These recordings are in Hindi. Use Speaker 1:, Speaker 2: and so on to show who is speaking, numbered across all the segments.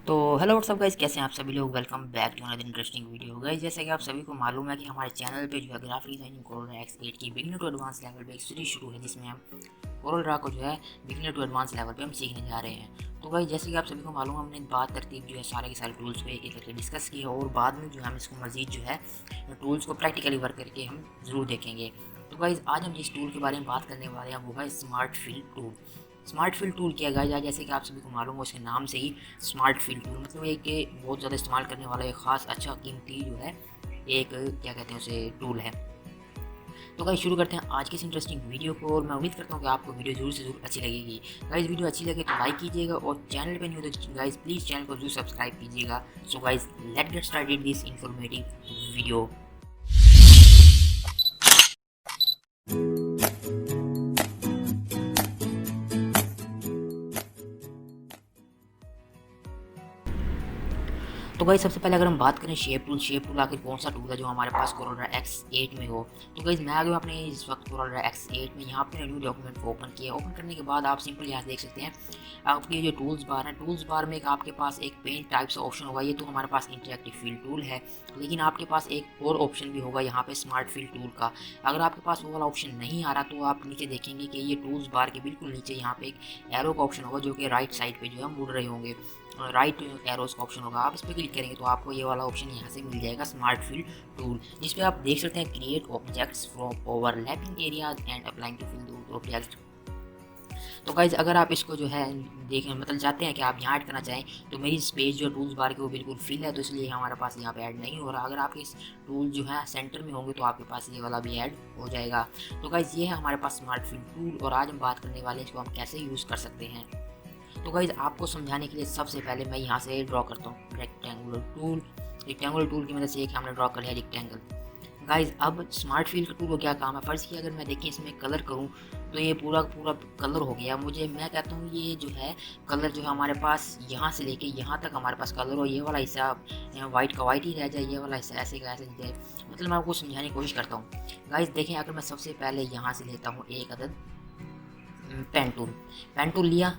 Speaker 1: तो हेलो व्हाट्सअप गाइस, कैसे हैं आप सभी लोग। Welcome back to another interesting video guys. जैसा कि आप सभी को मालूम है कि हमारे चैनल पे जो है ग्राफिक डिजाइनिंग कोरोल X8 की बिगिनर टू एडवांस लेवल पे एक सीरीज शुरू है, जिसमें हम कोरल ड्रा को जो है बिगिनर टू एडवांस लेवल पे हम सीखने जा रहे हैं। तो गाइस, जैसे कि आप सभी को मालूम है, हमने बात तरतीब जो है सारे के सारे टूल्स को एक एक करके डिस्कस किया और बाद में जो है हम इसको मजीद जो है टूल्स को प्रैक्टिकली वर्क करके हम ज़रूर देखेंगे। तो गाइस, आज हम जिस टूल के बारे में बात करने वाले हैं वो है smart fill tool. Smart fill tool क्या गाइस, जैसे कि आप सभी को मालूम है उसके नाम से ही स्मार्ट फिल टूल मतलब एक बहुत ज़्यादा इस्तेमाल करने वाला एक ख़ास अच्छा कीमती जो है एक क्या कहते हैं उसे टूल है। तो गाइस, शुरू करते हैं आज की इस इंटरेस्टिंग वीडियो को और मैं उम्मीद करता हूँ कि आपको वीडियो जरूर से जरूर अच्छी लगेगी। गाइस, वीडियो अच्छी लगे तो लाइक कीजिएगा और चैनल पे नहीं हो तो गाइस प्लीज़ चैनल को जरूर सब्सक्राइब कीजिएगा। So guys, let get started this informative video. तो गाइस, सबसे पहले अगर हम बात करें शेप टूल आखिर कौन सा टूल है जो हमारे पास कोरोला X8 में हो। तो गाइस, मैं आ गया अपने इस वक्त कोरोला X8 में। यहाँ पे न्यू डॉक्यूमेंट को ओपन किया। ओपन करने के बाद आप सिंपल यहाँ देख सकते हैं आपके जो टूल्स बार है, टूल्स बार में एक आपके पास एक पेंट टाइप से ऑप्शन होगा। ये तो हमारे पास इंटरेक्टिव फिल टूल है, लेकिन आपके पास एक और ऑप्शन भी होगा यहाँ पे स्मार्ट फिल टूल का। अगर आपके पास वो वाला ऑप्शन नहीं आ रहा तो आप नीचे देखेंगे कि ये टूल्स बार के बिल्कुल नीचे यहाँ पे एक एरो का ऑप्शन होगा जो कि राइट साइड पे जो है मुड़ रहे होंगे। राइट एरोस का ऑप्शन होगा, आप इस पर क्लिक करेंगे तो आपको ये वाला ऑप्शन यहाँ से मिल जाएगा स्मार्ट फिल टूल, जिसपे आप देख सकते हैं create objects from overlapping areas and applying to fill object. तो गाइज, अगर आप इसको जो है देखें मतलब चाहते हैं कि आप यहाँ ऐड करना चाहें तो मेरी स्पेस जो टूल्स बार के वो बिल्कुल फिल है, तो इसलिए हमारे पास यहाँ पे ऐड नहीं हो रहा। अगर आपके इस टूल जो है सेंटर में होंगे तो आपके पास ये वाला भी ऐड हो जाएगा। तो गाइज, ये है हमारे पास स्मार्ट फिल टूल और आज हम बात करने वाले हैं इसको हम कैसे यूज़ कर सकते हैं। तो गाइज, आपको समझाने के लिए सबसे पहले मैं यहाँ से ड्रॉ करता हूँ रेक्टेंगुलर टूल। रेक्टेंगुलर टूल की मदद से एक हमने ड्रॉ कर लिया रेक्टेंगल। गाइज, अब स्मार्ट फील टूल को क्या काम है, फ़र्ज़ की अगर मैं देखिए इसमें कलर करूँ तो ये पूरा पूरा कलर हो गया। मैं कहता हूँ ये जो है कलर जो है हमारे पास यहाँ से लेके यहाँ तक हमारे पास कलर हो। ये वाला हिस्सा वाइट का वाइट ही रह जाए, ये वाला हिस्सा ऐसे का ऐसे जाए। मतलब मैं आपको समझाने की कोशिश करता हूँ। गाइज देखें, अगर मैं सबसे पहले यहाँ से लेता हूँ एक अदद पेन टूल लिया।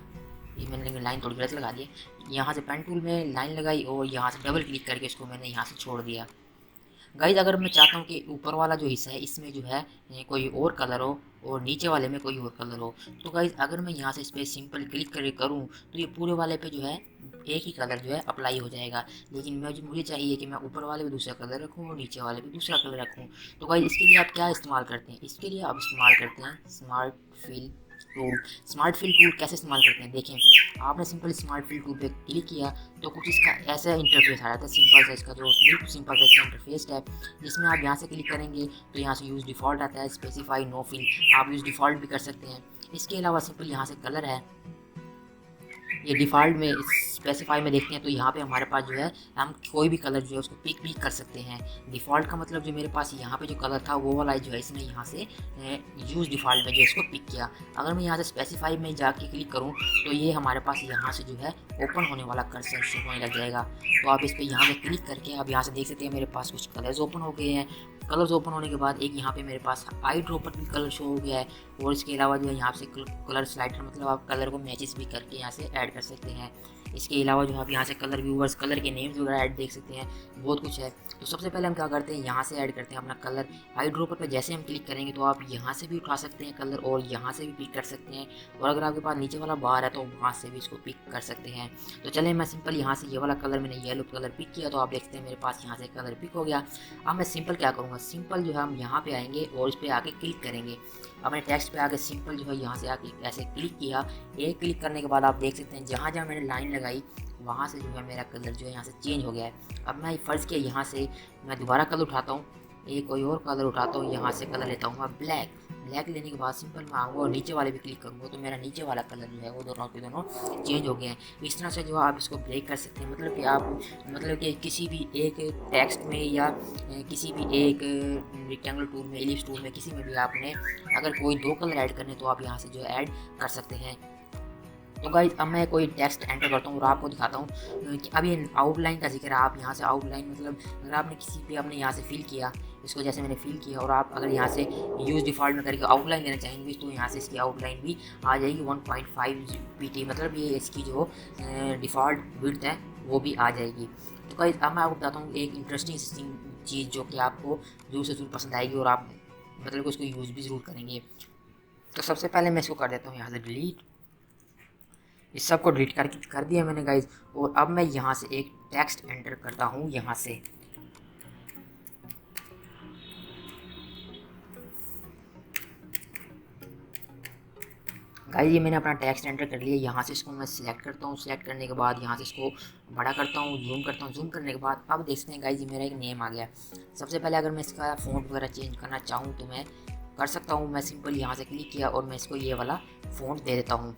Speaker 1: ये मैंने लाइन थोड़ी गलत लगा दी। यहाँ से पेन टूल में लाइन लगाई और यहाँ से डबल क्लिक करके इसको मैंने यहाँ से छोड़ दिया। गाइज, अगर मैं चाहता हूँ कि ऊपर वाला जो हिस्सा है इसमें जो है कोई और कलर हो और नीचे वाले में कोई और कलर हो, तो गाइज अगर मैं यहाँ से इस पर सिंपल क्लिक करके करूँ तो ये पूरे वाले पे जो है एक ही कलर जो है अप्लाई हो जाएगा। लेकिन मुझे चाहिए कि मैं ऊपर वाले पे दूसरा कलर रखूँ और नीचे वाले पे दूसरा कलर रखूँ। तो गाइज, इसके लिए आप क्या इस्तेमाल करते हैं, इसके लिए आप इस्तेमाल करते हैं smart fill tool. Smart fill tool कैसे इस्तेमाल करते हैं, देखें आपने सिंपल स्मार्ट फिल टूल पे क्लिक किया तो कुछ इसका ऐसा इंटरफेस आ रहा था। सिंपल सा इसका जो बिल्कुल सिंपल सा इसका इंटरफेस है, जिसमें आप यहाँ से क्लिक करेंगे तो यहाँ से यूज़ डिफ़ॉल्ट आता है, स्पेसिफाई नो फिल आप यूज़ डिफ़ॉल्ट भी कर सकते हैं। इसके अलावा सिंपल यहाँ से कलर है, ये डिफ़ॉल्ट में स्पेसिफाई में देखते हैं तो यहाँ पे हमारे पास जो है हम कोई भी कलर जो है उसको पिक भी कर सकते हैं। डिफ़ॉल्ट का मतलब जो मेरे पास यहाँ पे जो कलर था वो वाला जो है इसने यहाँ से यूज़ डिफ़ॉल्ट में जो इसको पिक किया। अगर मैं यहाँ से स्पेसिफाई में जाके क्लिक करूँ तो ये हमारे पास यहाँ से जो है ओपन होने वाला कर्सर शो होने लग जाएगा। तो आप इस पर यहाँ पे क्लिक करके आप यहाँ से देख सकते हैं मेरे पास कुछ कलर्स ओपन हो गए हैं। कलर्स ओपन होने के बाद एक यहाँ पे मेरे पास आई ड्रॉपर भी कलर शो हो गया है और इसके अलावा जो है यहाँ से कलर स्लाइडर मतलब आप कलर को मैचेस भी करके यहाँ से ऐड कर सकते हैं। इसके अलावा जो आप यहाँ से कलर व्यूवर्स कलर के नेम्स वगैरह ऐड देख सकते हैं, बहुत कुछ है। तो सबसे पहले हम क्या करते हैं, यहाँ से ऐड करते हैं अपना कलर। आई ड्रॉपर पर जैसे हम क्लिक करेंगे तो आप यहाँ से भी उठा सकते हैं कलर और यहाँ से भी पिक कर सकते हैं, और अगर आपके पास नीचे वाला बार है तो वहाँ से भी इसको पिक कर सकते हैं। तो चलें, मैं सिंपल यहाँ से ये वाला कलर मैंने येलो कलर पिक किया तो आप देखते हैं मेरे पास यहाँ से कलर पिक हो गया। अब मैं सिंपल क्या करूँगा, सिंपल जो है हम यहाँ पे आएंगे और इस पर आके क्लिक करेंगे। अपने टेक्स्ट पे आके सिंपल जो है यहाँ से आके ऐसे क्लिक किया। एक क्लिक करने के बाद आप देख सकते हैं जहाँ जहाँ मैंने लाइन लगाई वहाँ से जो है मेरा कलर जो है यहाँ से चेंज हो गया है। अब मैं फ़र्ज़ किया यहाँ से मैं दोबारा कलर उठाता हूँ, एक कोई और कलर उठाता हूँ, यहाँ से कलर लेता हूँ मैं ब्लैक। ब्लैक लेने के बाद सिंपल मैं आऊँगा और नीचे वाले पे क्लिक करूँगा तो मेरा नीचे वाला कलर जो है वो दोनों के दोनों चेंज हो गए हैं। इस तरह से जो आप इसको ब्रेक कर सकते हैं, मतलब कि आप मतलब कि किसी भी एक टेक्स्ट में या किसी भी एक रेक्टेंगल टूल में, एलिप्स टूल में, किसी में भी आपने अगर कोई दो कलर ऐड करने तो आप यहाँ से जो है ऐड कर सकते हैं। तो गाइज, अब मैं कोई टेक्स्ट एंटर करता हूँ और आपको दिखाता हूँ कि अभी आउटलाइन का जिक्र है। आप यहाँ से आउटलाइन मतलब अगर आपने किसी भी आपने यहाँ से फिल किया इसको, जैसे मैंने फिल किया, और आप अगर यहाँ से यूज़ डिफ़ॉल्ट में करके आउटलाइन देना चाहेंगे तो यहाँ से इसकी आउटलाइन भी आ जाएगी 1.5 pt, मतलब ये इसकी जो डिफ़ॉल्ट विड्थ है वो भी आ जाएगी। तो गाइस अब मैं आपको बताता हूँ एक इंटरेस्टिंग चीज़ जो कि आपको ज़रूर से ज़रूर पसंद आएगी और आप मतलब कि उसको यूज़ भी ज़रूर करेंगे। तो सबसे पहले मैं इसको कर देता हूँ यहाँ से डिलीट। इस सब को डिलीट कर दिया मैंने गाइज। और अब मैं यहाँ से एक टेक्स्ट एंटर करता हूँ यहाँ से। गाइस ये मैंने अपना टेक्स्ट एंटर कर लिया। यहाँ से इसको मैं सिलेक्ट करता हूँ। सिलेक्ट करने के बाद यहाँ से इसको बड़ा करता हूँ, जूम करता हूँ। जूम करने के बाद अब देखते हैं गाइस ये मेरा एक नेम आ गया। सबसे पहले अगर मैं इसका फ़ॉन्ट वगैरह चेंज करना चाहूँ तो मैं कर सकता हूँ। मैं सिंपल यहाँ से क्लिक किया और मैं इसको ये वाला फ़ॉन्ट दे देता हूँ।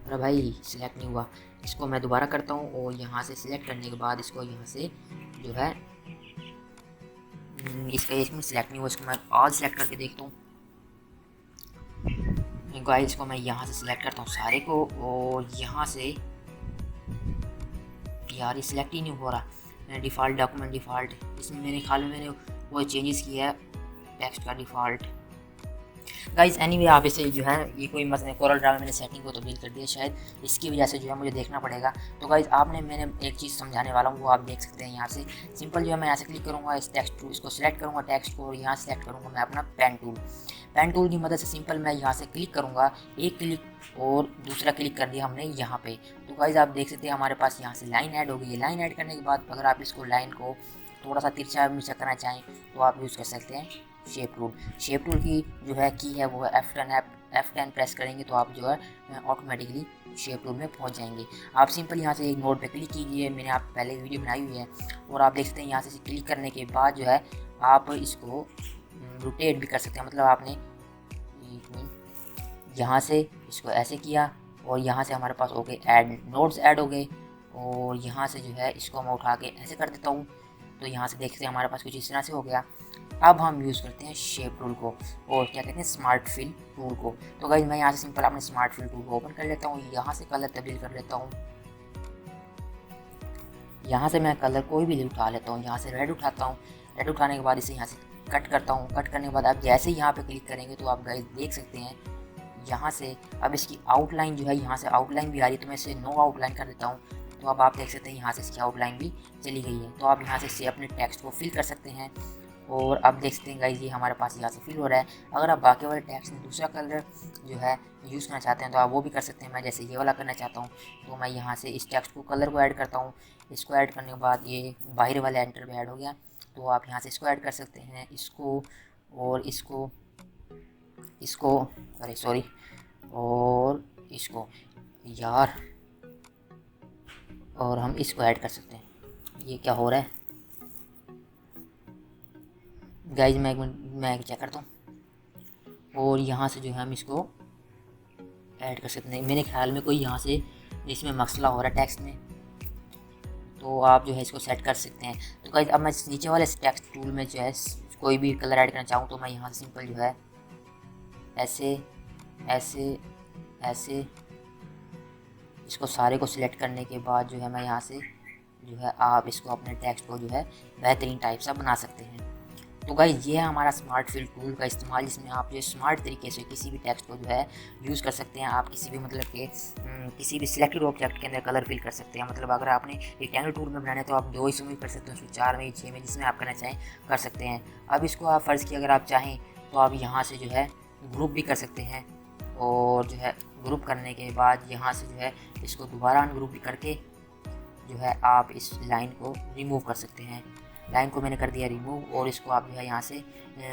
Speaker 1: अरे भाई सिलेक्ट नहीं हुआ। इसको मैं दोबारा करता हूँ और यहाँ से सिलेक्ट करने के बाद इसको यहाँ से जो है इसका इसमें सिलेक्ट नहीं हुआ। इसको मैं ऑल सेलेक्ट करके देखता हूँ। गाइस इसको मैं यहाँ से सिलेक्ट करता हूँ सारे को और यहाँ से यार ये सिलेक्ट ही नहीं हो रहा। मैंने डिफ़ॉल्ट डॉक्यूमेंट डिफ़ॉल्ट इसमें मैंने वो चेंजेस किया है टेक्स्ट का डिफ़ॉल्ट। गाइस एनीवे आप इसे जो है ये कोई मसला कोरल ड्रा में मैंने सेटिंग को तब्दील कर दिया, शायद इसकी वजह से जो है मुझे देखना पड़ेगा। तो गाइस मैंने एक चीज़ समझाने वाला हूँ वो आप देख सकते हैं। यहाँ से सिंपल जो है मैं यहाँ से क्लिक करूँगा इस टेक्स्ट टूल, इसको सिलेक्ट करूँगा टेक्स्ट को और यहाँ सेलेक्ट करूँगा मैं अपना पेन टूल। पेन टूल की मदद से सिंपल मैं यहाँ से क्लिक करूँगा, एक क्लिक और दूसरा क्लिक कर दिया हमने यहाँ पे। तो गाइस आप देख सकते हैं हमारे पास यहाँ से लाइन ऐड हो गई है। लाइन ऐड करने के बाद अगर आप इसको लाइन को थोड़ा सा तिरछा मिर्चा करना चाहें तो आप यूज़ कर सकते हैं शेप टूल। शेप टूल की जो है की है वो है F10 प्रेस करेंगे तो आप जो है ऑटोमेटिकली शेप टूल में पहुंच जाएंगे। आप सिंपल यहाँ से एक नोट पे क्लिक कीजिए, मैंने आप पहले वीडियो बनाई हुई है और आप देख सकते हैं यहाँ से क्लिक करने के बाद जो है आप इसको रोटेट भी कर सकते हैं। मतलब आपने यहाँ से इसको ऐसे किया और यहाँ से हमारे पास हो गए ऐड नोट्स ऐड हो गए और यहाँ से जो है इसको मैं उठा के ऐसे कर देता हूँ। तो यहाँ से देखते हैं हमारे पास कुछ इस तरह से हो गया। अब हम यूज़ करते हैं शेप टूल को और क्या कहते हैं स्मार्ट फिल टूल को। तो गाइस मैं यहाँ से सिंपल अपने स्मार्ट फिल टूल को ओपन कर लेता हूँ। यहाँ से कलर तब्दील कर लेता हूँ। यहाँ से मैं कलर कोई भी उठा लेता हूँ। यहाँ से रेड उठाता हूँ। रेड उठाने के बाद इसे यहाँ से कट करता हूँ। कट करने के बाद आप जैसे ही यहाँ पे क्लिक करेंगे तो आप गाइस देख सकते हैं यहाँ से अब इसकी आउटलाइन जो है यहाँ से आउटलाइन भी आ रही है। तो मैं इसे नो आउटलाइन कर देता हूँ। तो अब आप देख सकते हैं यहाँ से इसकी आउटलाइन भी चली गई है। तो आप यहाँ से अपने टेक्स्ट को फिल कर सकते हैं और अब देख सकते हैं गाइस ये हमारे पास यहाँ से फिल हो रहा है। अगर आप बाकी वाले टेक्स्ट में दूसरा कलर जो है यूज़ करना चाहते हैं तो आप वो भी कर सकते हैं। मैं जैसे ये वाला करना चाहता हूँ तो मैं यहाँ से इस टेक्स्ट को कलर को ऐड करता हूँ। इसको ऐड करने के बाद ये बाहर वाले एंटर में ऐड हो गया। तो आप यहाँ से इसको ऐड कर सकते हैं, इसको और इसको अरे सॉरी और इसको यार और हम इसको ऐड कर सकते हैं। ये क्या हो रहा है गाइज मैं चेक करता हूँ और यहाँ से जो है हम इसको ऐड कर सकते हैं। मेरे ख्याल में कोई यहाँ से इसमें मसला हो रहा है टेक्स्ट में, तो आप जो है इसको सेट कर सकते हैं। तो गाइज अब मैं नीचे वाले टेक्स्ट टूल में जो है कोई भी कलर ऐड करना चाहूँ तो मैं यहाँ से सिंपल जो है ऐसे ऐसे ऐसे इसको सारे को सिलेक्ट करने के बाद जो है मैं यहाँ से जो है आप इसको अपने टेक्स्ट को जो है बेहतरीन टाइप सा बना सकते हैं। तो गाइस ये है हमारा स्मार्ट फिल टूल का इस्तेमाल, जिसमें आप जो स्मार्ट तरीके से किसी भी टेक्स्ट को जो है यूज़ कर सकते हैं। आप किसी भी मतलब के किसी भी सिलेक्टेड ऑब्जेक्ट के अंदर कलर फिल कर सकते हैं। मतलब अगर आपने रेक्टेंगल टूल में बनाना है तो आप 2 हिस्सों में कर सकते हैं, उसमें 4 में 6 में जिसमें आप करना चाहें कर सकते हैं। अब इसको आप फ़र्ज़ की अगर आप चाहें तो आप यहाँ से जो है ग्रुप भी कर सकते हैं और जो है ग्रुप करने के बाद यहाँ से जो है इसको दोबारा अनग्रुप भी करके जो है आप इस लाइन को रिमूव कर सकते हैं। लाइन को मैंने कर दिया रिमूव और इसको आप जो है यहाँ से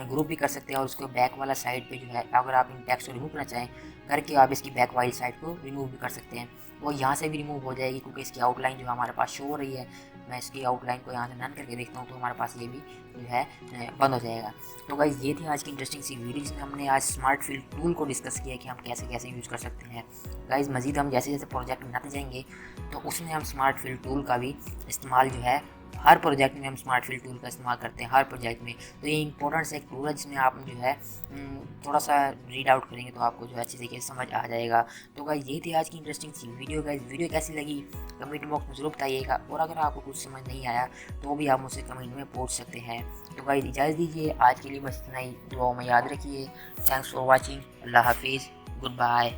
Speaker 1: ग्रुप भी कर सकते हैं और उसको बैक वाला साइड पे जो है अगर आप इन टेक्स्ट को रिमूव करना चाहें करके आप इसकी बैक वाली साइड को रिमूव भी कर सकते हैं। वो यहाँ से भी रिमूव हो जाएगी क्योंकि इसकी आउटलाइन जो है हमारे पास शो हो रही है। मैं इसकी आउटलाइन को यहाँ से नन करके देखता हूँ तो हमारे पास ये भी जो है बंद हो जाएगा। तो गाइस ये थी आज की इंटरेस्टिंग सी वीडियो जिसमें हमने आज स्मार्ट फिल टूल को डिस्कस किया कि हम कैसे कैसे यूज़ कर सकते हैं। गाइस मज़ीद हम जैसे जैसे प्रोजेक्ट बनाते जाएंगे तो उसमें हम स्मार्ट फिल टूल का भी इस्तेमाल जो है हर प्रोजेक्ट में हम स्मार्ट फिल टूल का इस्तेमाल करते हैं हर प्रोजेक्ट में। तो ये इंपॉर्टेंट से एक टूल है जिसमें आप जो है थोड़ा सा रीड आउट करेंगे तो आपको जो है अच्छी तरीके से समझ आ जाएगा। तो गाइस ये थी आज की इंटरेस्टिंग सी वीडियो। गाइस वीडियो कैसी लगी कमेंट बॉक्स में ज़रूर बताइएगा और अगर आपको कुछ समझ नहीं आया तो भी आप मुझसे कमेंट में पूछ सकते हैं। तो गाइस इजाज़त दीजिए, आज के लिए बस इतना ही। दुआ में याद रखिए। Thanks for watching. अल्लाह हाफिज़, गुड बाय।